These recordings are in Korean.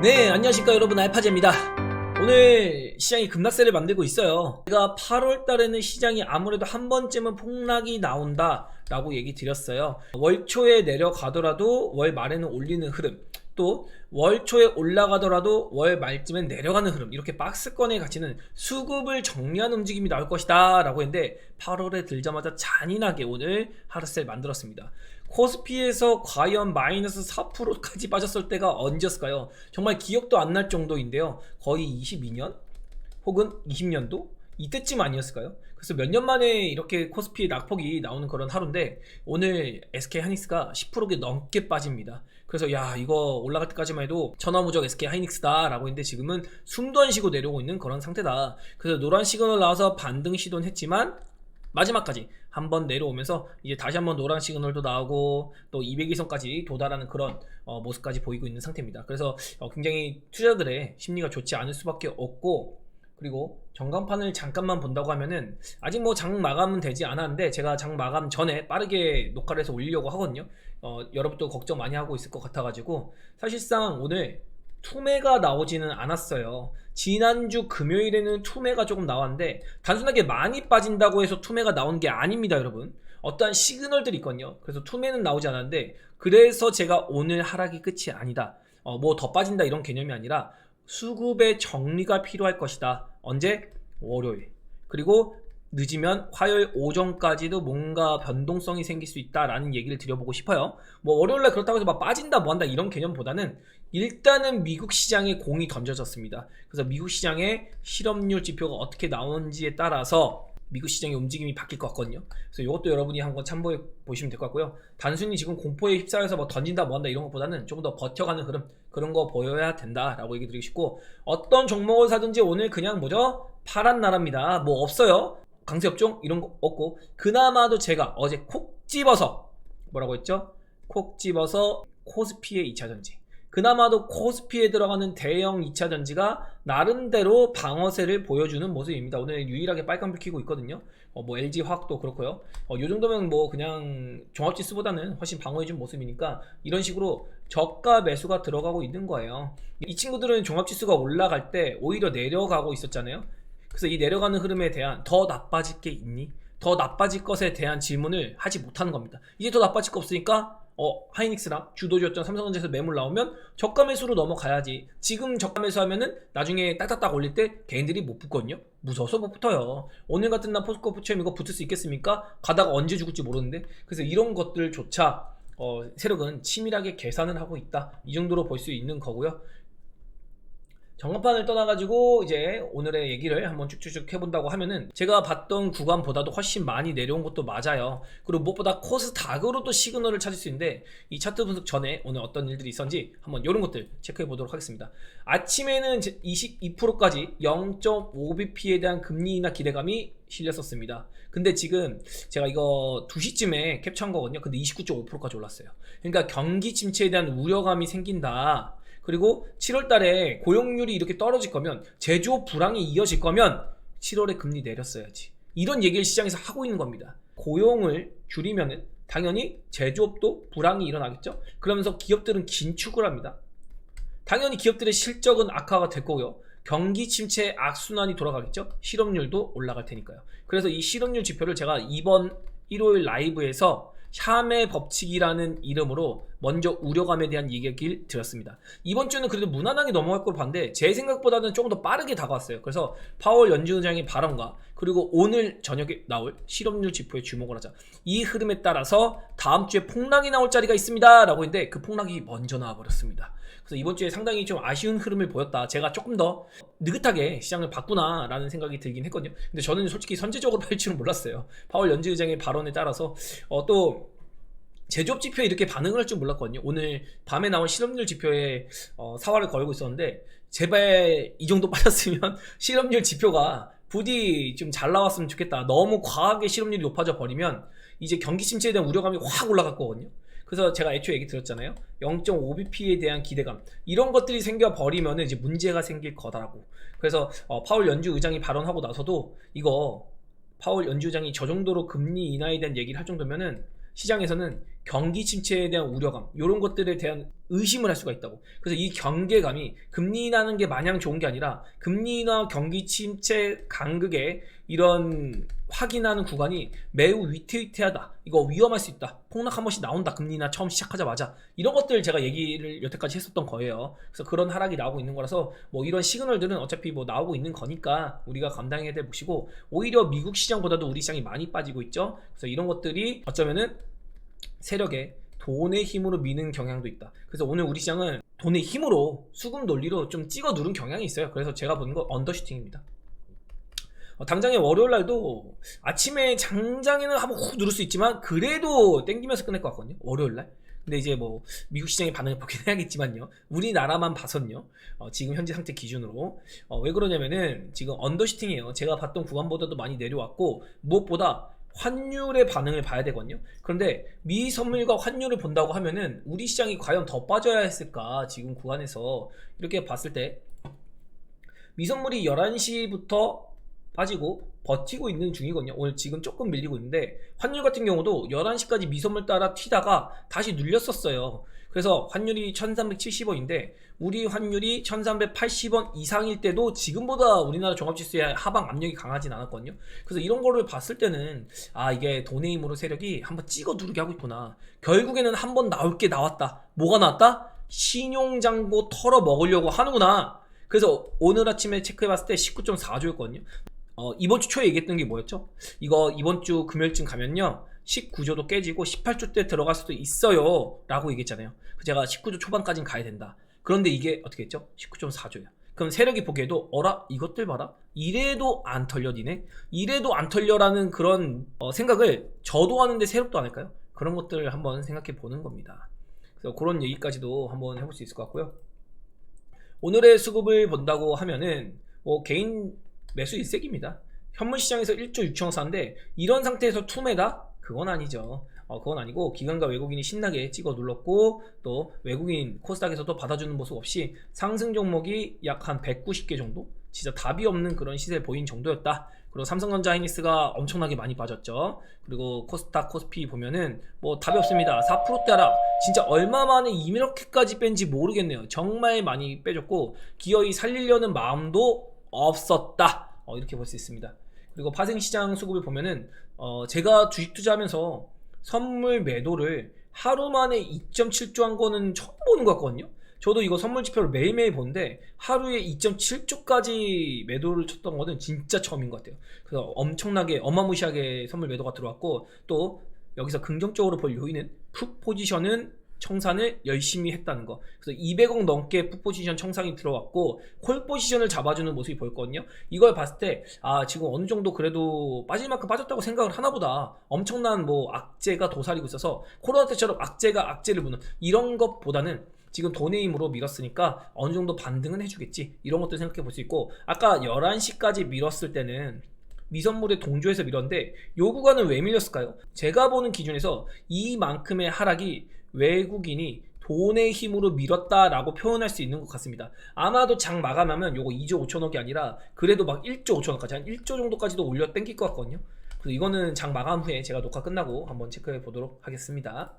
네, 안녕하십니까 여러분, 알파제입니다. 오늘 시장이 급락세를 만들고 있어요. 제가 8월 달에는 시장이 아무래도 한 번쯤은 폭락이 나온다 라고 얘기 드렸어요. 월 초에 내려가더라도 월 말에는 올리는 흐름, 또 월 초에 올라가더라도 월 말쯤엔 내려가는 흐름, 이렇게 박스권에 갇히는 수급을 정리하는 움직임이 나올 것이다 라고 했는데 8월에 들자마자 잔인하게 오늘 하루셀 만들었습니다. 코스피에서 과연 마이너스 4%까지 빠졌을 때가 언제였을까요? 정말 기억도 안 날 정도인데요. 거의 22년? 혹은 20년도? 이때쯤 아니었을까요? 그래서 몇 년 만에 이렇게 코스피 낙폭이 나오는 그런 하루인데 오늘 SK하이닉스가 10% 넘게 빠집니다. 그래서 야, 이거 올라갈 때까지만 해도 천하무적 SK하이닉스다 라고 했는데 지금은 숨도 안 쉬고 내려오고 있는 그런 상태다. 그래서 노란 시그널 나와서 반등 시도는 했지만 마지막까지 한번 내려오면서 이제 다시 한번 노란 시그널도 나오고 또 200일선까지 도달하는 그런 모습까지 보이고 있는 상태입니다. 그래서 굉장히 투자들의 심리가 좋지 않을 수밖에 없고, 그리고 전광판을 잠깐만 본다고 하면은 아직 뭐 장 마감은 되지 않았는데 제가 장 마감 전에 빠르게 녹화를 해서 올리려고 하거든요. 여러분도 걱정 많이 하고 있을 것 같아가지고 사실상 오늘 투매가 나오지는 않았어요. 지난주 금요일에는 투매가 조금 나왔는데 단순하게 많이 빠진다고 해서 투매가 나온 게 아닙니다, 여러분. 어떠한 시그널들이 있거든요. 그래서 투매는 나오지 않았는데, 그래서 제가 오늘 하락이 끝이 아니다, 뭐 더 빠진다 이런 개념이 아니라 수급의 정리가 필요할 것이다. 언제? 월요일. 그리고 늦으면 화요일 오전까지도 뭔가 변동성이 생길 수 있다라는 얘기를 드려보고 싶어요. 뭐 월요일날 그렇다고 해서 막 빠진다 뭐한다 이런 개념보다는 일단은 미국 시장에 공이 던져졌습니다. 그래서 미국 시장의 실업률 지표가 어떻게 나오는지에 따라서 미국 시장의 움직임이 바뀔 것 같거든요. 그래서 이것도 여러분이 한번 참고해 보시면 될 것 같고요. 단순히 지금 공포에 휩싸여서 뭐 던진다 뭐한다 이런 것보다는 조금 더 버텨가는 흐름, 그런 거 보여야 된다라고 얘기 드리고 싶고, 어떤 종목을 사든지 오늘 그냥 뭐죠? 파란 나라입니다. 뭐 없어요. 강세업종 이런 거 없고, 그나마도 제가 어제 콕 집어서 뭐라고 했죠? 콕 집어서 코스피의 2차전지, 그나마도 코스피에 들어가는 대형 2차전지가 나름대로 방어세를 보여주는 모습입니다. 오늘 유일하게 빨간불 켜고 있거든요. 뭐 LG화학도 그렇고요. 요 정도면 뭐 그냥 종합지수보다는 훨씬 방어해준 모습이니까 이런 식으로 저가 매수가 들어가고 있는 거예요. 이 친구들은 종합지수가 올라갈 때 오히려 내려가고 있었잖아요. 그래서 이 내려가는 흐름에 대한 더 나빠질 게 있니? 더 나빠질 것에 대한 질문을 하지 못하는 겁니다. 이제 더 나빠질 거 없으니까 하이닉스랑 주도주였던 삼성전자에서 매물 나오면 저가 매수로 넘어가야지. 지금 저가 매수하면은 나중에 딱딱딱 올릴 때 개인들이 못 붙거든요. 무서워서 못 붙어요. 오늘 같은 날 포스코프처럼 이거 붙을 수 있겠습니까? 가다가 언제 죽을지 모르는데. 그래서 이런 것들조차 세력은 치밀하게 계산을 하고 있다, 이 정도로 볼 수 있는 거고요. 전광판을 떠나가지고 이제 오늘의 얘기를 한번 쭉쭉쭉 해본다고 하면은 제가 봤던 구간보다도 훨씬 많이 내려온 것도 맞아요. 그리고 무엇보다 코스닥으로도 시그널을 찾을 수 있는데 이 차트 분석 전에 오늘 어떤 일들이 있었는지 한번 이런 것들 체크해 보도록 하겠습니다. 아침에는 22%까지 0.5bp에 대한 금리 인하 기대감이 실렸었습니다. 근데 지금 제가 이거 2시쯤에 캡처한 거거든요. 근데 29.5%까지 올랐어요. 그러니까 경기 침체에 대한 우려감이 생긴다. 그리고 7월 달에 고용률이 이렇게 떨어질 거면, 제조업 불황이 이어질 거면 7월에 금리 내렸어야지, 이런 얘기를 시장에서 하고 있는 겁니다. 고용을 줄이면은 당연히 제조업도 불황이 일어나겠죠. 그러면서 기업들은 긴축을 합니다. 당연히 기업들의 실적은 악화가 될 거고요. 경기 침체의 악순환이 돌아가겠죠. 실업률도 올라갈 테니까요. 그래서 이 실업률 지표를 제가 이번 일요일 라이브에서 샤메 법칙이라는 이름으로 먼저 우려감에 대한 얘기를 드렸습니다. 이번 주는 그래도 무난하게 넘어갈 걸 봤는데 제 생각보다는 조금 더 빠르게 다가왔어요. 그래서 파월 연준의장의 발언과 그리고 오늘 저녁에 나올 실업률 지표에 주목을 하자. 이 흐름에 따라서 다음 주에 폭락이 나올 자리가 있습니다 라고 했는데 그 폭락이 먼저 나와버렸습니다. 그래서 이번 주에 상당히 좀 아쉬운 흐름을 보였다. 제가 조금 더 느긋하게 시장을 봤구나 라는 생각이 들긴 했거든요. 근데 저는 솔직히 선제적으로 할 줄은 몰랐어요. 파월 연준의장의 발언에 따라서 또 제조업 지표에 이렇게 반응을 할 줄 몰랐거든요. 오늘 밤에 나온 실업률 지표에 사활을 걸고 있었는데 제발 이 정도 빠졌으면 실업률 지표가 부디 좀 잘 나왔으면 좋겠다. 너무 과하게 실업률이 높아져 버리면 이제 경기 침체에 대한 우려감이 확 올라갈 거거든요. 그래서 제가 애초에 얘기 드렸잖아요. 0.5bp에 대한 기대감, 이런 것들이 생겨버리면 이제 문제가 생길 거다라고. 그래서 파월 연준 의장이 발언하고 나서도 이거 파월 연준 의장이 저 정도로 금리 인하에 대한 얘기를 할 정도면은 시장에서는 경기 침체에 대한 우려감, 이런 것들에 대한 의심을 할 수가 있다고. 그래서 이 경계감이 금리 인하는 게 마냥 좋은 게 아니라 금리 인하 경기 침체 간극에 이런 확인하는 구간이 매우 위태위태하다, 이거 위험할 수 있다, 폭락 한 번씩 나온다, 금리 인하 처음 시작하자마자, 이런 것들 제가 얘기를 여태까지 했었던 거예요. 그래서 그런 하락이 나오고 있는 거라서 뭐 이런 시그널들은 어차피 뭐 나오고 있는 거니까 우리가 감당해야 될 몫이고, 오히려 미국 시장보다도 우리 시장이 많이 빠지고 있죠. 그래서 이런 것들이 어쩌면은 세력의 돈의 힘으로 미는 경향도 있다. 그래서 오늘 우리 시장은 돈의 힘으로, 수급 논리로 좀 찍어 누른 경향이 있어요. 그래서 제가 보는 건 언더슈팅입니다. 당장에 월요일날도 아침에 장장에는 한번 훅 누를 수 있지만 그래도 땡기면서 끝낼 것 같거든요, 월요일날. 근데 이제 뭐 미국 시장의 반응을 보긴 해야겠지만요, 우리나라만 봐선요, 지금 현재 상태 기준으로 왜 그러냐면은 지금 언더슈팅이에요. 제가 봤던 구간보다도 많이 내려왔고, 무엇보다 환율의 반응을 봐야 되거든요. 그런데 미 선물과 환율을 본다고 하면은 우리 시장이 과연 더 빠져야 했을까, 지금 구간에서 이렇게 봤을 때 미 선물이 11시부터 빠지고 버티고 있는 중이거든요. 오늘 지금 조금 밀리고 있는데, 환율 같은 경우도 11시까지 미선물 따라 튀다가 다시 눌렸었어요. 그래서 환율이 1370원인데 우리 환율이 1380원 이상일 때도 지금보다 우리나라 종합지수의 하방 압력이 강하진 않았거든요. 그래서 이런 거를 봤을 때는 이게 돈의 힘으로 세력이 한번 찍어 누르게 하고 있구나. 결국에는 한번 나올 게 나왔다. 뭐가 나왔다? 신용장고 털어 먹으려고 하는구나. 그래서 오늘 아침에 체크해봤을 때 19.4조였거든요. 이번 주 초에 얘기했던 게 뭐였죠? 이거 이번 주 금요일쯤 가면요 19조도 깨지고 18조 때 들어갈 수도 있어요 라고 얘기했잖아요. 제가 19조 초반까지는 가야 된다. 그런데 이게 어떻게 했죠? 19.4조야. 그럼 세력이 보기에도 어라? 이것들 봐라? 이래도 안 털려지네? 이래도 안 털려라는 그런 생각을 저도 하는데 세력도 안 할까요? 그런 것들을 한번 생각해 보는 겁니다. 그래서 그런 얘기까지도 한번 해볼 수 있을 것 같고요. 오늘의 수급을 본다고 하면은 뭐 개인 매수 일색입니다. 현물 시장에서 1조 6천억 사는데 이런 상태에서 투매다? 그건 아니죠. 그건 아니고 기관과 외국인이 신나게 찍어 눌렀고, 또 외국인 코스닥에서도 받아주는 모습 없이 상승 종목이 약 한 190개 정도? 진짜 답이 없는 그런 시세 보인 정도였다. 그리고 삼성전자, 하이닉스가 엄청나게 많이 빠졌죠. 그리고 코스닥, 코스피 보면은 뭐 답이 없습니다. 4%대 하락. 진짜 얼마 만에 이렇게까지 뺀지 모르겠네요. 정말 많이 빼줬고 기어이 살리려는 마음도 없었다. 이렇게 볼 수 있습니다. 그리고 파생시장 수급을 보면은 제가 주식 투자하면서 선물 매도를 하루 만에 2.7조 한 거는 처음 보는 것 같거든요. 저도 이거 선물 지표를 매일매일 보는데 하루에 2.7조까지 매도를 쳤던 거는 진짜 처음인 것 같아요. 그래서 엄청나게 어마무시하게 선물 매도가 들어왔고, 또 여기서 긍정적으로 볼 요인은 풋 포지션은 청산을 열심히 했다는 거. 그래서 200억 넘게 풋 포지션 청산이 들어왔고 콜 포지션을 잡아주는 모습이 보였거든요. 이걸 봤을 때 지금 어느 정도 그래도 빠질 만큼 빠졌다고 생각을 하나보다, 엄청난 뭐 악재가 도사리고 있어서 코로나 때처럼 악재가 악재를 무는 이런 것보다는 지금 돈의 힘으로 밀었으니까 어느 정도 반등은 해주겠지, 이런 것도 생각해 볼 수 있고, 아까 11시까지 밀었을 때는 미선물의 동조에서 밀었는데 요 구간은 왜 밀렸을까요? 제가 보는 기준에서 이만큼의 하락이 외국인이 돈의 힘으로 밀었다라고 표현할 수 있는 것 같습니다. 아마도 장 마감하면 요거 2조 5천억이 아니라 그래도 막 1조 5천억까지, 한 1조 정도까지도 올려 땡길 것 같거든요. 그래서 이거는 장 마감 후에 제가 녹화 끝나고 한번 체크해 보도록 하겠습니다.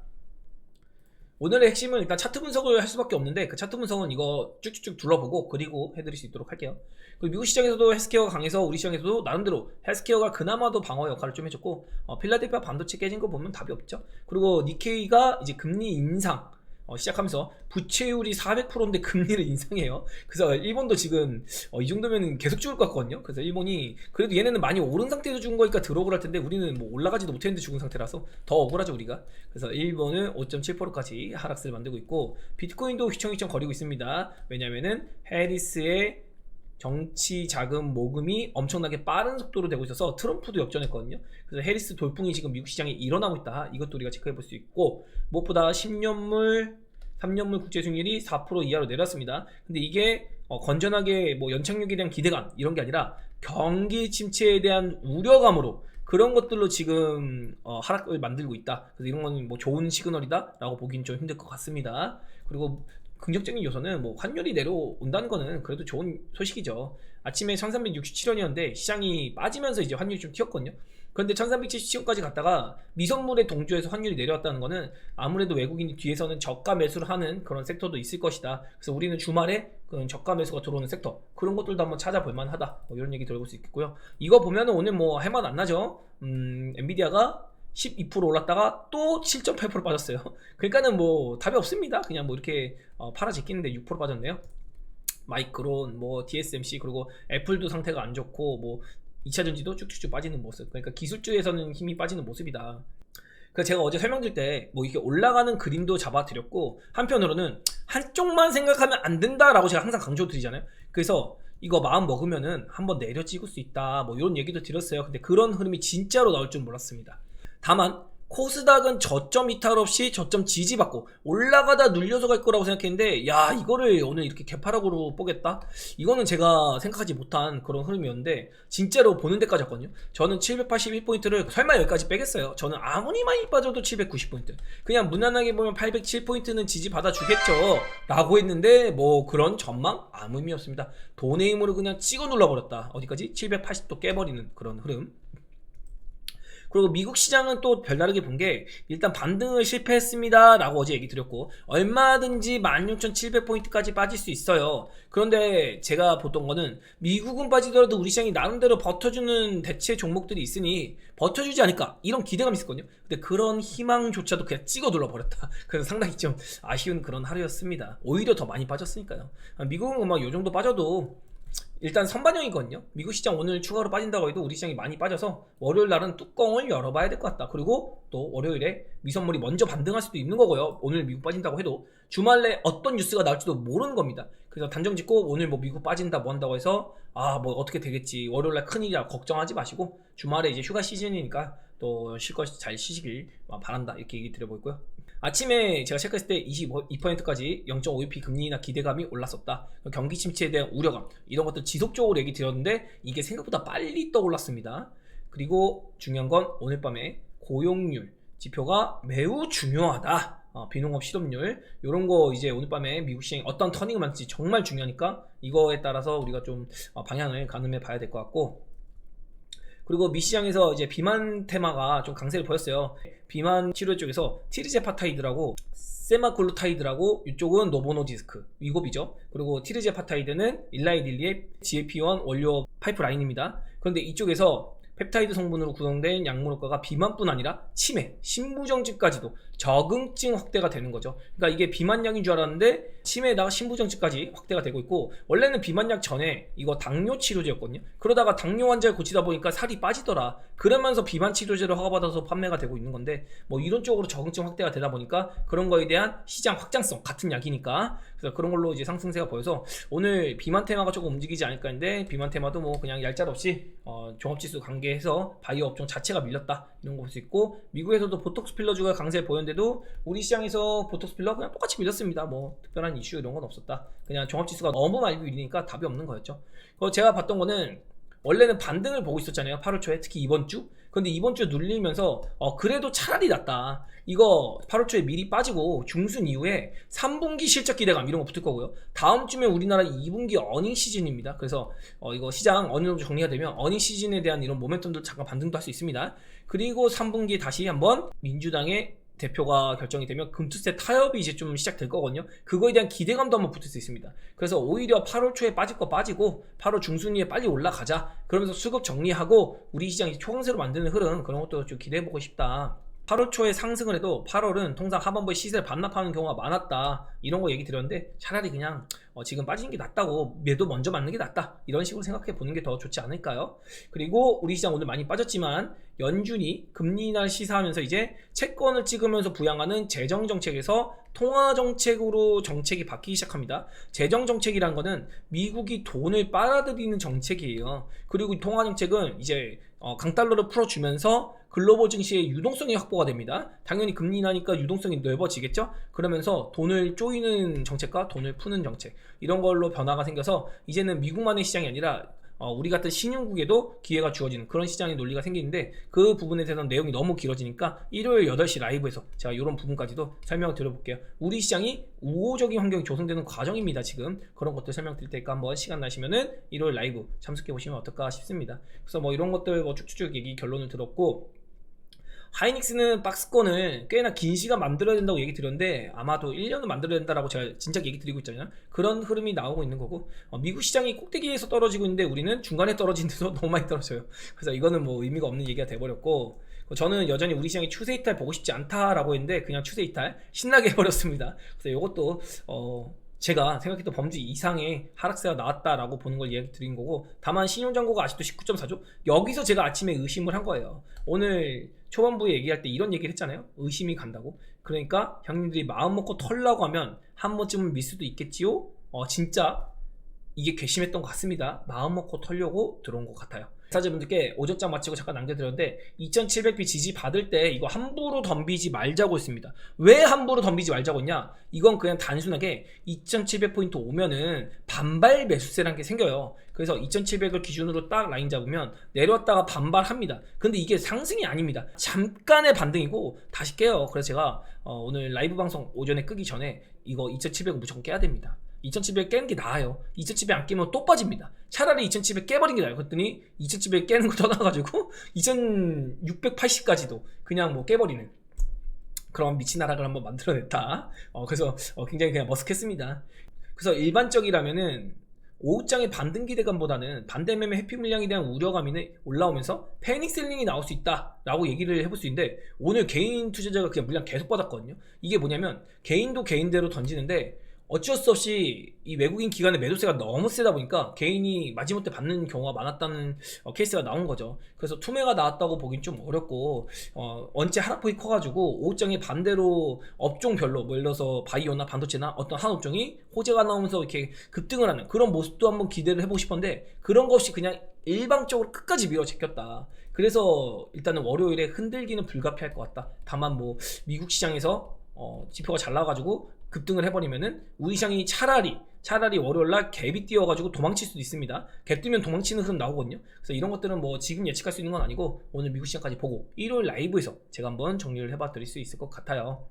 오늘의 핵심은 일단 차트 분석을 할 수밖에 없는데, 그 차트 분석은 이거 쭉쭉쭉 둘러보고 그리고 해드릴 수 있도록 할게요. 그리고 미국 시장에서도 헬스케어가 강해서 우리 시장에서도 나름대로 헬스케어가 그나마도 방어 역할을 좀 해줬고, 필라델피아 반도체 깨진 거 보면 답이 없죠. 그리고 니케이가 이제 금리 인상 시작하면서 부채율이 400%인데 금리를 인상해요. 그래서 일본도 지금 이 정도면 계속 죽을 것 같거든요. 그래서 일본이 그래도 얘네는 많이 오른 상태에서 죽은 거니까 들어오고 할 텐데 우리는 뭐 올라가지도 못했는데 죽은 상태라서 더 억울하죠 우리가. 그래서 일본은 5.7%까지 하락세를 만들고 있고, 비트코인도 휘청휘청 거리고 있습니다. 왜냐면은 해리스의 정치 자금 모금이 엄청나게 빠른 속도로 되고 있어서 트럼프도 역전했거든요. 그래서 해리스 돌풍이 지금 미국 시장에 일어나고 있다. 이것도 우리가 체크해 볼 수 있고, 무엇보다 10년물 3년물 국제 수익률이 4% 이하로 내렸습니다. 근데 이게 건전하게 뭐 연착륙에 대한 기대감 이런 게 아니라 경기 침체에 대한 우려감으로, 그런 것들로 지금 하락을 만들고 있다. 그래서 이런 건 뭐 좋은 시그널이다 라고 보긴 좀 힘들 것 같습니다. 그리고 긍정적인 요소는 뭐 환율이 내려온다는 거는 그래도 좋은 소식이죠. 아침에 1367원이었는데 시장이 빠지면서 이제 환율이 좀 튀었거든요. 그런데 1377원까지 갔다가 미선물의 동조에서 환율이 내려왔다는 거는 아무래도 외국인이 뒤에서는 저가 매수를 하는 그런 섹터도 있을 것이다. 그래서 우리는 주말에 그 저가 매수가 들어오는 섹터 그런 것들도 한번 찾아볼 만하다. 뭐 이런 얘기 들어볼 수 있겠고요. 이거 보면은 오늘 뭐 할 맛 안 나죠. 엔비디아가 12% 올랐다가 또 7.8% 빠졌어요. 그러니까는 뭐 답이 없습니다. 그냥 뭐 이렇게 팔아제끼는데 6% 빠졌네요. 마이크론, 뭐 TSMC, 그리고 애플도 상태가 안 좋고 뭐 2차전지도 쭉쭉쭉 빠지는 모습. 그러니까 기술주에서는 힘이 빠지는 모습이다. 그래서 제가 어제 설명드릴 때 뭐 이렇게 올라가는 그림도 잡아드렸고, 한편으로는 한쪽만 생각하면 안 된다라고 제가 항상 강조드리잖아요. 그래서 이거 마음 먹으면은 한번 내려 찍을 수 있다, 뭐 이런 얘기도 드렸어요. 근데 그런 흐름이 진짜로 나올 줄 몰랐습니다. 다만 코스닥은 저점 이탈 없이 저점 지지받고 올라가다 눌려서 갈 거라고 생각했는데, 야, 이거를 오늘 이렇게 개파락으로 보겠다? 이거는 제가 생각하지 못한 그런 흐름이었는데 진짜로 보는 데까지 왔거든요. 저는 781포인트를 설마 여기까지 빼겠어요? 저는 아무리 많이 빠져도 790포인트, 그냥 무난하게 보면 807포인트는 지지받아 주겠죠 라고 했는데, 뭐 그런 전망 아무 의미 없습니다. 돈의 힘으로 그냥 찍어 눌러버렸다. 어디까지? 780도 깨버리는 그런 흐름. 그리고 미국 시장은 또 별다르게 본 게, 일단 반등을 실패했습니다 라고 어제 얘기 드렸고, 얼마든지 16,700포인트까지 빠질 수 있어요. 그런데 제가 보던 거는 미국은 빠지더라도 우리 시장이 나름대로 버텨주는 대체 종목들이 있으니 버텨주지 않을까, 이런 기대감이 있었거든요. 근데 그런 희망조차도 그냥 찍어 눌러버렸다. 그래서 상당히 좀 아쉬운 그런 하루였습니다. 오히려 더 많이 빠졌으니까요. 미국은 막 요 정도 빠져도 일단 선반영이거든요. 미국 시장 오늘 추가로 빠진다고 해도 우리 시장이 많이 빠져서 월요일 날은 뚜껑을 열어봐야 될 것 같다. 그리고 또 월요일에 미선물이 먼저 반등할 수도 있는 거고요. 오늘 미국 빠진다고 해도 주말에 어떤 뉴스가 나올지도 모르는 겁니다. 그래서 단정 짓고 오늘 뭐 미국 빠진다 뭐 한다고 해서 뭐 어떻게 되겠지, 월요일 날 큰일이라 걱정하지 마시고, 주말에 이제 휴가 시즌이니까 또 쉴 것 잘 쉬시길 바란다, 이렇게 얘기 드려보고요. 아침에 제가 체크했을 때 22%까지 0.5bp 금리 인하 기대감이 올랐었다. 경기 침체에 대한 우려감, 이런 것들 지속적으로 얘기 드렸는데 이게 생각보다 빨리 떠올랐습니다. 그리고 중요한 건 오늘 밤에 고용률 지표가 매우 중요하다. 비농업 실업률, 이런 거 이제 오늘 밤에 미국 시장이 어떤 터닝을 만들지 정말 중요하니까 이거에 따라서 우리가 좀 방향을 가늠해 봐야 될 것 같고, 그리고 미 시장에서 이제 비만 테마가 좀 강세를 보였어요. 비만 치료 쪽에서 티르제파타이드라고 세마글루타이드라고, 이쪽은 노보노디스크 위고비죠. 그리고 티르제파타이드는 일라이딜리의 GLP-1 원료 파이프라인입니다. 그런데 이쪽에서 펩타이드 성분으로 구성된 약물 효과가 비만뿐 아니라 치매, 신부정증까지도 적응증 확대가 되는 거죠. 그러니까 이게 비만약인 줄 알았는데 치매에다가 신부정증까지 확대가 되고 있고, 원래는 비만약 전에 이거 당뇨 치료제였거든요. 그러다가 당뇨 환자를 고치다 보니까 살이 빠지더라. 그러면서 비만 치료제를 허가받아서 판매가 되고 있는 건데, 뭐 이런 쪽으로 적응증 확대가 되다 보니까 그런 거에 대한 시장 확장성, 같은 약이니까 그래서 그런 걸로 이제 상승세가 보여서 오늘 비만 테마가 조금 움직이지 않을까 했는데, 비만 테마도 뭐 그냥 얄짤없이 종합지수 관계해서 바이오 업종 자체가 밀렸다, 이런 거 볼 수 있고, 미국에서도 보톡스 필러주가 강세를 보였는데도 우리 시장에서 보톡스 필러 그냥 똑같이 밀렸습니다. 뭐 특별한 이슈 이런 건 없었다. 그냥 종합지수가 너무 많이 밀리니까 답이 없는 거였죠. 제가 봤던 거는 원래는 반등을 보고 있었잖아요, 8월 초에. 특히 이번 주. 근데 이번 주 눌리면서 그래도 차라리 낫다. 이거 8월 초에 미리 빠지고 중순 이후에 3분기 실적 기대감 이런 거 붙을 거고요. 다음 주면 우리나라 2분기 어닝 시즌입니다. 그래서 이거 시장 어느 정도 정리가 되면 어닝 시즌에 대한 이런 모멘텀도 잠깐 반등도 할 수 있습니다. 그리고 3분기 다시 한번 민주당의 대표가 결정이 되면 금투세 타협이 이제 좀 시작될 거거든요. 그거에 대한 기대감도 한번 붙을 수 있습니다. 그래서 오히려 8월 초에 빠질 거 빠지고 8월 중순위에 빨리 올라가자, 그러면서 수급 정리하고 우리 시장이 초강세로 만드는 흐름, 그런 것도 좀 기대해보고 싶다. 8월 초에 상승을 해도 8월은 통상 하반부에 시세를 반납하는 경우가 많았다, 이런 거 얘기 드렸는데 차라리 그냥 지금 빠지는 게 낫다고, 매도 먼저 맞는 게 낫다, 이런 식으로 생각해 보는 게 더 좋지 않을까요? 그리고 우리 시장 오늘 많이 빠졌지만 연준이 금리 인하를 시사하면서 이제 채권을 찍으면서 부양하는 재정정책에서 통화정책으로 정책이 바뀌기 시작합니다. 재정정책이란 거는 미국이 돈을 빨아들이는 정책이에요. 그리고 이 통화정책은 이제 강달러를 풀어주면서 글로벌 증시의 유동성이 확보가 됩니다. 당연히 금리 인하니까 유동성이 넓어지겠죠. 그러면서 돈을 조이는 정책과 돈을 푸는 정책, 이런 걸로 변화가 생겨서 이제는 미국만의 시장이 아니라 우리 같은 신흥국에도 기회가 주어지는 그런 시장의 논리가 생기는데, 그 부분에 대해서는 내용이 너무 길어지니까 일요일 8시 라이브에서 제가 이런 부분까지도 설명을 드려볼게요. 우리 시장이 우호적인 환경이 조성되는 과정입니다. 지금 그런 것들 설명드릴 테니까 한번 시간 나시면은 일요일 라이브 참석해 보시면 어떨까 싶습니다. 그래서 뭐 이런 것들 뭐 쭉쭉쭉 얘기 결론을 들었고, 하이닉스는 박스권을 꽤나 긴 시간 만들어야 된다고 얘기 드렸는데 아마도 1년은 만들어야 된다라고 제가 진작 얘기 드리고 있잖아요. 그런 흐름이 나오고 있는 거고, 미국 시장이 꼭대기에서 떨어지고 있는데 우리는 중간에 떨어진 데서 너무 많이 떨어져요. 그래서 이거는 뭐 의미가 없는 얘기가 돼버렸고, 저는 여전히 우리 시장이 추세 이탈 보고 싶지 않다라고 했는데 그냥 추세 이탈 신나게 해버렸습니다. 그래서 이것도 제가 생각했던 범주 이상의 하락세가 나왔다라고 보는 걸 이야기 드린 거고, 다만 신용장고가 아직도 19.4죠. 여기서 제가 아침에 의심을 한 거예요. 오늘 초반부에 얘기할 때 이런 얘기를 했잖아요. 의심이 간다고. 그러니까 형님들이 마음 먹고 털라고 하면 한 번쯤은 밀 수도 있겠지요. 진짜 이게 괘씸했던 것 같습니다. 마음 먹고 털려고 들어온 것 같아요. 사자분들께 오전장 마치고 잠깐 남겨드렸는데 2700B 지지 받을 때 이거 함부로 덤비지 말자고 했습니다. 왜 함부로 덤비지 말자고 했냐? 이건 그냥 단순하게 2700포인트 오면은 반발 매수세라는 게 생겨요. 그래서 2700을 기준으로 딱 라인 잡으면 내려왔다가 반발합니다. 근데 이게 상승이 아닙니다. 잠깐의 반등이고 다시 깨요. 그래서 제가 오늘 라이브 방송 오전에 끄기 전에 이거 2700을 무조건 깨야 됩니다. 2700 깨는 게 나아요. 2700 안 깨면 또 빠집니다. 차라리 2700 깨버린 게 나아요. 그랬더니 2700 깨는 거 떠나가지고 2680까지도 그냥 뭐 깨버리는 그런 미친 나락을 한번 만들어냈다. 그래서 굉장히 그냥 머쓱했습니다. 그래서 일반적이라면은 오후장의 반등 기대감보다는 반대 매매 회피 물량에 대한 우려감이 올라오면서 패닉 셀링이 나올 수 있다라고 얘기를 해볼 수 있는데, 오늘 개인 투자자가 그냥 물량 계속 받았거든요. 이게 뭐냐면 개인도 개인대로 던지는데 어쩔 수 없이 이 외국인 기관의 매도세가 너무 세다 보니까 개인이 마지못해 받는 경우가 많았다는 케이스가 나온 거죠. 그래서 투매가 나왔다고 보긴 좀 어렵고, 원체 하락폭이 커가지고 오후장에 반대로 업종별로 뭐 예를 들어서 바이오나 반도체나 어떤 한 업종이 호재가 나오면서 이렇게 급등을 하는 그런 모습도 한번 기대를 해보고 싶었는데, 그런 거 없이 그냥 일방적으로 끝까지 밀어제꼈다. 그래서 일단은 월요일에 흔들기는 불가피할 것 같다. 다만 뭐 미국 시장에서 지표가 잘 나와가지고 급등을 해버리면은 우리 시장이 차라리 월요일날 갭이 뛰어가지고 도망칠 수도 있습니다. 갭 뛰면 도망치는 흐름 나오거든요. 그래서 이런 것들은 뭐 지금 예측할 수 있는 건 아니고 오늘 미국 시장까지 보고 일요일 라이브에서 제가 한번 정리를 해봐 드릴 수 있을 것 같아요.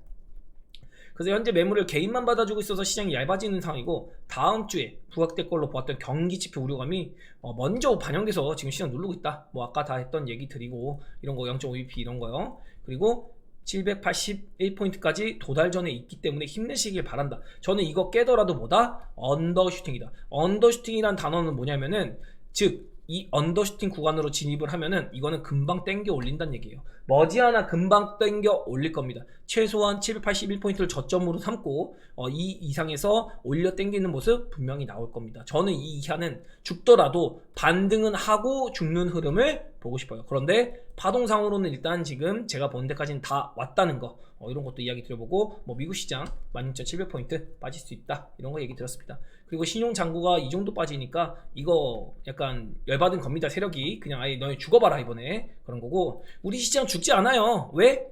그래서 현재 매물을 개인만 받아주고 있어서 시장이 얇아지는 상황이고, 다음 주에 부각될 걸로 보았던 경기 지표 우려감이 먼저 반영돼서 지금 시장 누르고 있다. 뭐 아까 다 했던 얘기 드리고, 이런 거 0.5bp 이런 거요. 그리고 781포인트까지 도달 전에 있기 때문에 힘내시길 바란다. 저는 이거 깨더라도 뭐다? 언더슈팅이다. 언더슈팅이란 단어는 뭐냐면은, 즉 이 언더슈팅 구간으로 진입을 하면은 이거는 금방 땡겨 올린다는 얘기예요. 머지않아 금방 땡겨 올릴 겁니다. 최소한 781포인트를 저점으로 삼고 이 이상에서 올려 땡기는 모습 분명히 나올 겁니다. 저는 이 이하는 죽더라도 반등은 하고 죽는 흐름을 보고 싶어요. 그런데 파동상으로는 일단 지금 제가 본 데까지는 다 왔다는 거, 이런 것도 이야기 드려보고, 뭐 미국 시장 16,700포인트 빠질 수 있다, 이런 거 얘기 들었습니다. 그리고 신용장구가 이 정도 빠지니까 이거 약간 열받은 겁니다. 세력이 그냥 아예 너희 죽어봐라 이번에, 그런 거고, 우리 시장 죽지 않아요. 왜?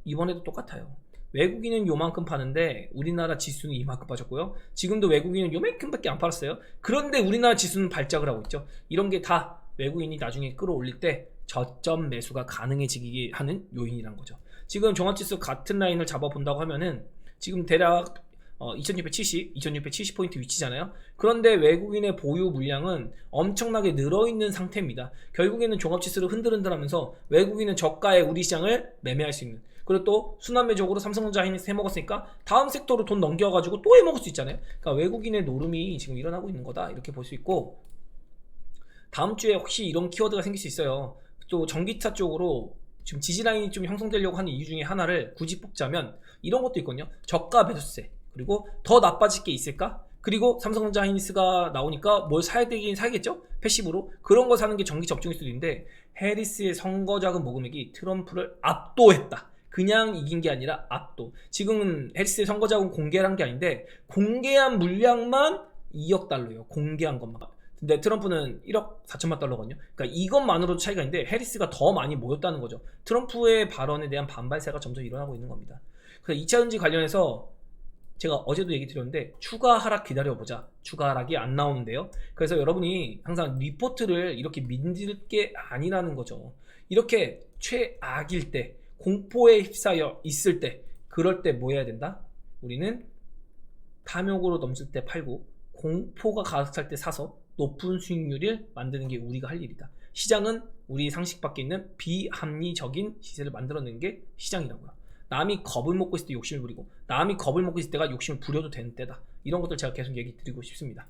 이번에도 똑같아요. 외국인은 요만큼 파는데 우리나라 지수는 이만큼 빠졌고요. 지금도 외국인은 요만큼밖에 안 팔았어요. 그런데 우리나라 지수는 발작을 하고 있죠. 이런 게 다 외국인이 나중에 끌어올릴 때 저점 매수가 가능해지게 하는 요인이란 거죠. 지금 종합지수 같은 라인을 잡아본다고 하면은 지금 대략 2670포인트 위치잖아요. 그런데 외국인의 보유 물량은 엄청나게 늘어있는 상태입니다. 결국에는 종합지수를 흔들흔들하면서 외국인은 저가에 우리 시장을 매매할 수 있는, 그리고 또 순환매적으로 삼성전자 하이닉스 해먹었으니까 다음 섹터로 돈 넘겨가지고 또 해먹을 수 있잖아요. 그러니까 외국인의 노름이 지금 일어나고 있는 거다, 이렇게 볼 수 있고, 다음 주에 혹시 이런 키워드가 생길 수 있어요. 또 전기차 쪽으로 지금 지지라인이 좀 형성되려고 하는 이유 중에 하나를 굳이 뽑자면 이런 것도 있거든요. 저가 매수세, 그리고 더 나빠질 게 있을까? 그리고 삼성전자 하이닉스가 나오니까 뭘 사야 되긴 사야겠죠? 패시브로. 그런 거 사는 게 전기 접종일 수도 있는데, 해리스의 선거자금 모금액이 트럼프를 압도했다. 그냥 이긴 게 아니라 압도. 지금은 해리스의 선거자금 공개를 한 게 아닌데 공개한 물량만 2억 달러예요. 공개한 것만. 근데 트럼프는 1억 4천만 달러거든요. 그러니까 이것만으로도 차이가 있는데 해리스가 더 많이 모였다는 거죠. 트럼프의 발언에 대한 반발세가 점점 일어나고 있는 겁니다. 그래서 2차전지 관련해서 제가 어제도 얘기 드렸는데 추가 하락 기다려보자. 추가 하락이 안 나오는데요. 그래서 여러분이 항상 리포트를 이렇게 믿을 게 아니라는 거죠. 이렇게 최악일 때, 공포에 휩싸여 있을 때, 그럴 때 뭐 해야 된다? 우리는 탐욕으로 넘칠 때 팔고 공포가 가득할 때 사서 높은 수익률을 만드는 게 우리가 할 일이다. 시장은 우리 상식 밖에 있는 비합리적인 시세를 만들어내는 게 시장이라고요. 남이 겁을 먹고 있을 때 욕심을 부리고 남이 겁을 먹고 있을 때가 욕심을 부려도 되는 때다. 이런 것들 제가 계속 얘기 드리고 싶습니다.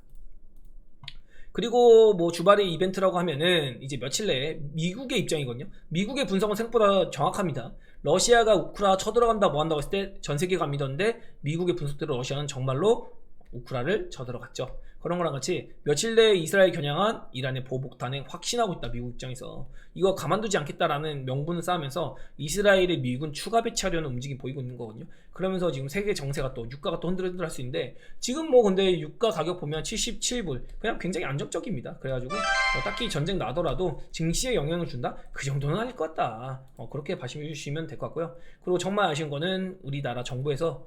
그리고 뭐 주말의 이벤트라고 하면은 이제 며칠 내에 미국의 입장이거든요. 미국의 분석은 생각보다 정확합니다. 러시아가 우크라 쳐들어간다 뭐 한다고 했을 때 전 세계가 안 믿었는데 미국의 분석대로 러시아는 정말로 우크라를 쳐들어갔죠. 그런 거랑 같이 며칠 내에 이스라엘 겨냥한 이란의 보복단행 확신하고 있다. 미국 입장에서 이거 가만두지 않겠다라는 명분을 쌓으면서 이스라엘의 미군 추가 배치하려는 움직임이 보이고 있는 거거든요. 그러면서 지금 세계 정세가 또 유가가 또 흔들흔들할 수 있는데 지금 뭐 근데 유가 가격 보면 77불 그냥 굉장히 안정적입니다. 그래가지고 뭐 딱히 전쟁 나더라도 증시에 영향을 준다? 그 정도는 아닐 것 같다. 그렇게 봐주시면 될 것 같고요. 그리고 정말 아쉬운 거는 우리나라 정부에서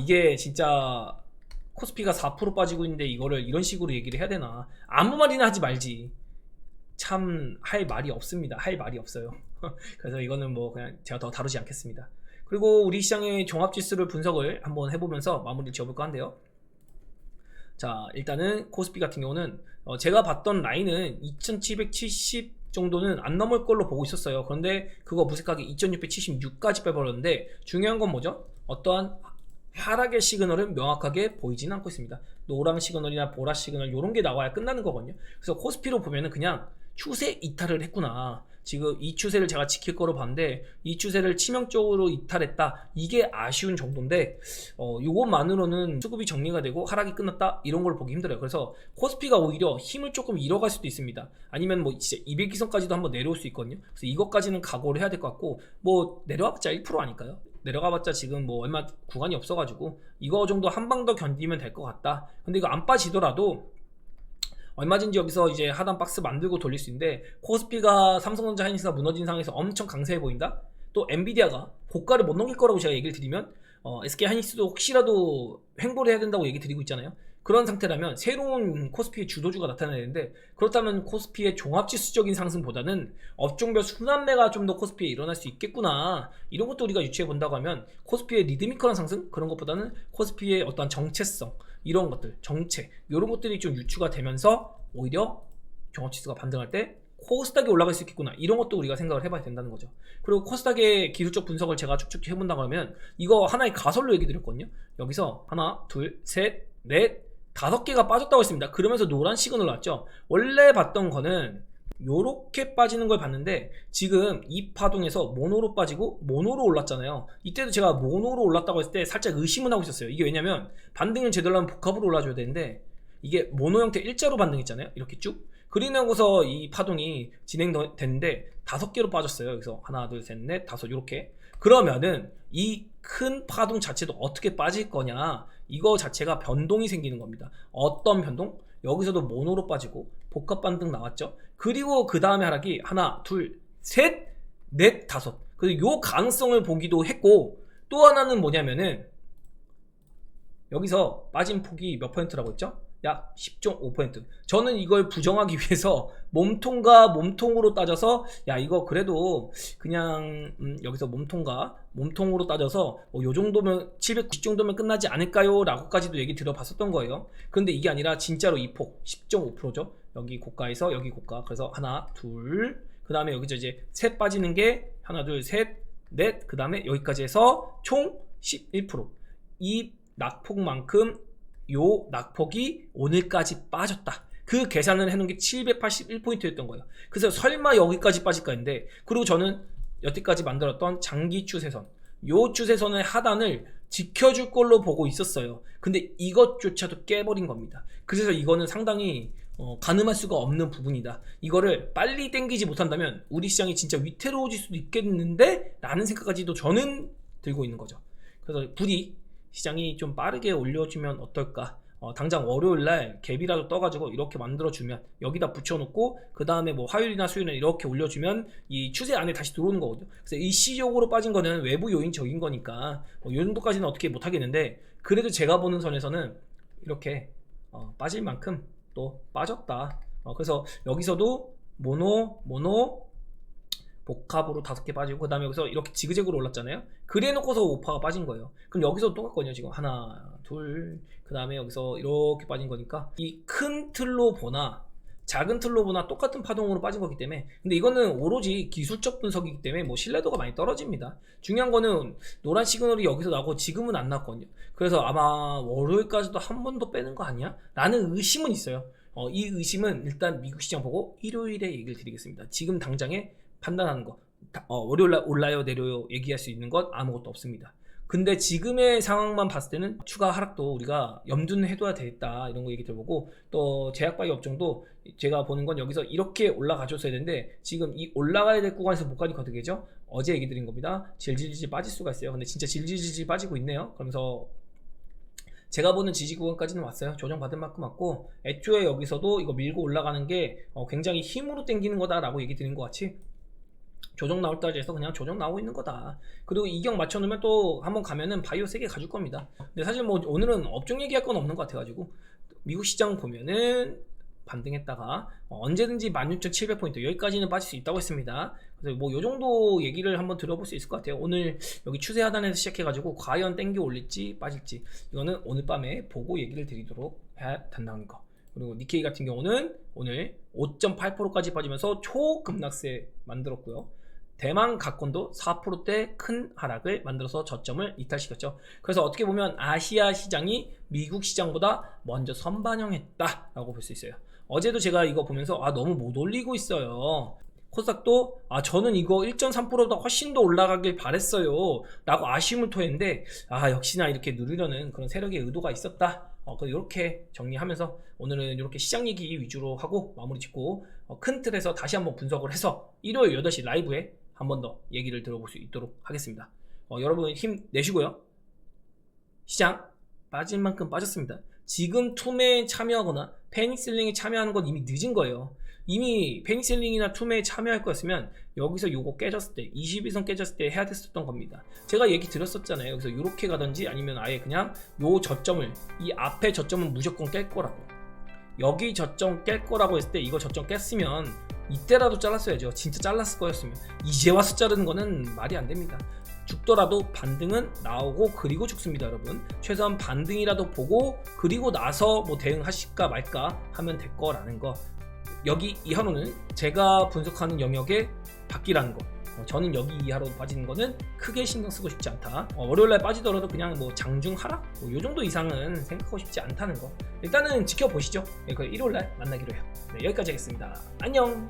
이게 진짜 코스피가 4% 빠지고 있는데 이거를 이런 식으로 얘기를 해야 되나? 아무 말이나 하지 말지. 참 할 말이 없습니다. 할 말이 없어요. 그래서 이거는 뭐 그냥 제가 더 다루지 않겠습니다. 그리고 우리 시장의 종합지수를 분석을 한번 해보면서 마무리를 지어볼까 한데요. 자, 일단은 코스피 같은 경우는 제가 봤던 라인은 2770 정도는 안 넘을 걸로 보고 있었어요. 그런데 그거 무색하게 2676까지 빼버렸는데 중요한 건 뭐죠? 어떠한 하락의 시그널은 명확하게 보이지는 않고 있습니다. 노랑 시그널이나 보라 시그널 이런 게 나와야 끝나는 거거든요. 그래서 코스피로 보면은 그냥 추세 이탈을 했구나. 지금 이 추세를 제가 지킬 거로 봤는데 이 추세를 치명적으로 이탈했다. 이게 아쉬운 정도인데 이것만으로는 수급이 정리가 되고 하락이 끝났다 이런 걸 보기 힘들어요. 그래서 코스피가 오히려 힘을 조금 잃어갈 수도 있습니다. 아니면 뭐 진짜 200기선까지도 한번 내려올 수 있거든요. 그래서 이것까지는 각오를 해야 될 것 같고 뭐 내려왔자 1% 아닐까요? 내려가봤자 지금 뭐 얼마 구간이 없어가지고 이거 정도 한 방 더 견디면 될 것 같다. 근데 이거 안 빠지더라도 얼마든지 여기서 이제 하단 박스 만들고 돌릴 수 있는데 코스피가 삼성전자 하이닉스가 무너진 상황에서 엄청 강세해 보인다? 또 엔비디아가 고가를 못 넘길 거라고 제가 얘기를 드리면 SK 하이닉스도 혹시라도 횡보를 해야 된다고 얘기 드리고 있잖아요. 그런 상태라면 새로운 코스피의 주도주가 나타나야 되는데 그렇다면 코스피의 종합지수적인 상승보다는 업종별 순환매가 좀 더 코스피에 일어날 수 있겠구나 이런 것도 우리가 유추해 본다고 하면 코스피의 리드미컬한 상승 그런 것보다는 코스피의 어떤 정체성 이런 것들 정체 이런 것들이 좀 유추가 되면서 오히려 종합지수가 반등할 때 코스닥이 올라갈 수 있겠구나 이런 것도 우리가 생각을 해봐야 된다는 거죠. 그리고 코스닥의 기술적 분석을 제가 쭉쭉 해본다고 하면 이거 하나의 가설로 얘기 드렸거든요. 여기서 하나 둘 셋 넷 5개가 빠졌다고 했습니다. 그러면서 노란 시그널 나왔죠. 원래 봤던 거는 요렇게 빠지는 걸 봤는데 지금 이 파동에서 모노로 빠지고 모노로 올랐잖아요. 이때도 제가 모노로 올랐다고 했을 때 살짝 의심은 하고 있었어요. 이게 왜냐면 반등을 제대로 하면 복합으로 올라줘야 되는데 이게 모노 형태 일자로 반등했잖아요. 이렇게 쭉 그리고서 이 파동이 진행됐는데 5개로 빠졌어요. 여기서 하나 둘 셋 넷 다섯 이렇게 그러면은 이 큰 파동 자체도 어떻게 빠질 거냐 이거 자체가 변동이 생기는 겁니다. 어떤 변동? 여기서도 모노로 빠지고 복합 반등 나왔죠. 그리고 그 다음에 하락이 하나 둘 셋 넷 다섯 그리고 요 가능성을 보기도 했고 또 하나는 뭐냐면은 여기서 빠진 폭이 몇 퍼센트라고 했죠? 약 10.5%. 저는 이걸 부정하기 위해서 몸통과 몸통으로 따져서 야 이거 그래도 그냥 여기서 몸통으로 따져서 요 정도면 790 정도면 끝나지 않을까요? 라고까지도 얘기 들어봤었던 거예요. 그런데 이게 아니라 진짜로 이 폭 10.5%죠. 여기 고가에서 여기 고가 그래서 하나 둘 그 다음에 여기서 이제 셋 빠지는 게 하나 둘 셋 넷 그 다음에 여기까지 해서 총 11%. 이 낙폭만큼 요 낙폭이 오늘까지 빠졌다. 그 계산을 해놓은 게 781포인트였던 거예요. 그래서 설마 여기까지 빠질까 했는데 그리고 저는 여태까지 만들었던 장기 추세선 요 추세선의 하단을 지켜줄 걸로 보고 있었어요. 근데 이것조차도 깨버린 겁니다. 그래서 이거는 상당히 가늠할 수가 없는 부분이다. 이거를 빨리 땡기지 못한다면 우리 시장이 진짜 위태로워질 수도 있겠는데 라는 생각까지도 저는 들고 있는 거죠. 그래서 부디 시장이 좀 빠르게 올려주면 어떨까 당장 월요일날 갭이라도 떠가지고 이렇게 만들어주면 여기다 붙여놓고 그 다음에 뭐 화요일이나 수요일에 이렇게 올려주면 이 추세 안에 다시 들어오는 거거든요. 그래서 일시적으로 빠진 거는 외부 요인적인 거니까 이 정도까지는 어떻게 못하겠는데, 그래도 제가 보는 선에서는 이렇게 빠질 만큼 또 빠졌다. 그래서 여기서도 모노 복합으로 5개 빠지고, 그 다음에 여기서 이렇게 지그재그로 올랐잖아요. 그래 놓고서 오파가 빠진 거예요. 그럼 여기서 똑같거든요. 지금 하나 둘, 그 다음에 여기서 이렇게 빠진 거니까 이 큰 틀로 보나 작은 틀로 보나 똑같은 파동으로 빠진 거기 때문에, 근데 이거는 오로지 기술적 분석이기 때문에 뭐 신뢰도가 많이 떨어집니다. 중요한 거는 노란 시그널이 여기서 나고 지금은 안 났거든요. 그래서 아마 월요일까지도 한 번 더 빼는 거 아니야? 라는 의심은 있어요. 이 의심은 일단 미국 시장 보고 일요일에 얘기를 드리겠습니다. 지금 당장에 판단하는 거, 월요일날 올라요 내려요 얘기할 수 있는 건 아무것도 없습니다. 근데 지금의 상황만 봤을 때는 추가 하락도 우리가 염두는 해둬야 되겠다, 이런 거 얘기 들어보고, 또 제약바이오 업종도 제가 보는 건 여기서 이렇게 올라가줬어야 되는데 지금 이 올라가야 될 구간에서 못 가니까 어떻게 되죠? 어제 얘기 드린 겁니다. 질질질 빠질 수가 있어요. 근데 진짜 질질질 빠지고 있네요. 그러면서 제가 보는 지지 구간까지는 왔어요. 조정받을 만큼 왔고, 애초에 여기서도 이거 밀고 올라가는 게 굉장히 힘으로 당기는 거다라고 얘기 드린 것 같이 조정 나올 때까지 해서 그냥 조정 나오고 있는 거다. 그리고 이격 맞춰놓으면 또 한번 가면은 바이오 3개 가줄 겁니다. 근데 사실 뭐 오늘은 업종 얘기할 건 없는 것 같아가지고, 미국 시장 보면은 반등했다가 언제든지 16,700포인트 여기까지는 빠질 수 있다고 했습니다. 그래서 뭐 요정도 얘기를 한번 들어볼 수 있을 것 같아요. 오늘 여기 추세 하단에서 시작해가지고 과연 땡겨 올릴지 빠질지, 이거는 오늘 밤에 보고 얘기를 드리도록 해야 된다는 거. 그리고 니케이 같은 경우는 오늘 5.8%까지 빠지면서 초급락세 만들었고요. 대만 가건도 4%대 큰 하락을 만들어서 저점을 이탈시켰죠. 그래서 어떻게 보면 아시아 시장이 미국 시장보다 먼저 선반영했다 라고 볼 수 있어요. 어제도 제가 이거 보면서 너무 못 올리고 있어요. 코스닥도 저는 이거 1.3%보다 훨씬 더 올라가길 바랬어요 라고 아쉬움을 토했는데, 역시나 이렇게 누르려는 그런 세력의 의도가 있었다. 이렇게 정리하면서 오늘은 이렇게 시장 얘기 위주로 하고 마무리 짓고, 큰 틀에서 다시 한번 분석을 해서 일요일 8시 라이브에 한 번 더 얘기를 들어볼 수 있도록 하겠습니다. 여러분 힘내시고요. 시장 빠질 만큼 빠졌습니다. 지금 투매에 참여하거나 패닉셀링에 참여하는 건 이미 늦은 거예요. 이미 패닉셀링이나 투매에 참여할 거였으면 여기서 요거 깨졌을 때, 21선 깨졌을 때 해야 됐었던 겁니다. 제가 얘기 드렸었잖아요. 여기서 이렇게 가든지 아니면 아예 그냥 요 저점을, 이 앞에 저점은 무조건 깰 거라고, 여기 저점 깰 거라고 했을 때 이거 저점 깼으면 이때라도 잘랐어야죠. 진짜 잘랐을 거였으면. 이제 와서 자르는 거는 말이 안 됩니다. 죽더라도 반등은 나오고 그리고 죽습니다, 여러분. 최소한 반등이라도 보고 그리고 나서 뭐 대응하실까 말까 하면 될 거라는 거. 여기 이하로는 제가 분석하는 영역에 바뀌라는 거. 저는 여기 이하로 빠지는 거는 크게 신경 쓰고 싶지 않다. 월요일날 빠지더라도 그냥 뭐 장중 하락? 요 정도 이상은 생각하고 싶지 않다는 거. 일단은 지켜보시죠. 일요일날 만나기로 해요. 네, 여기까지 하겠습니다. 안녕!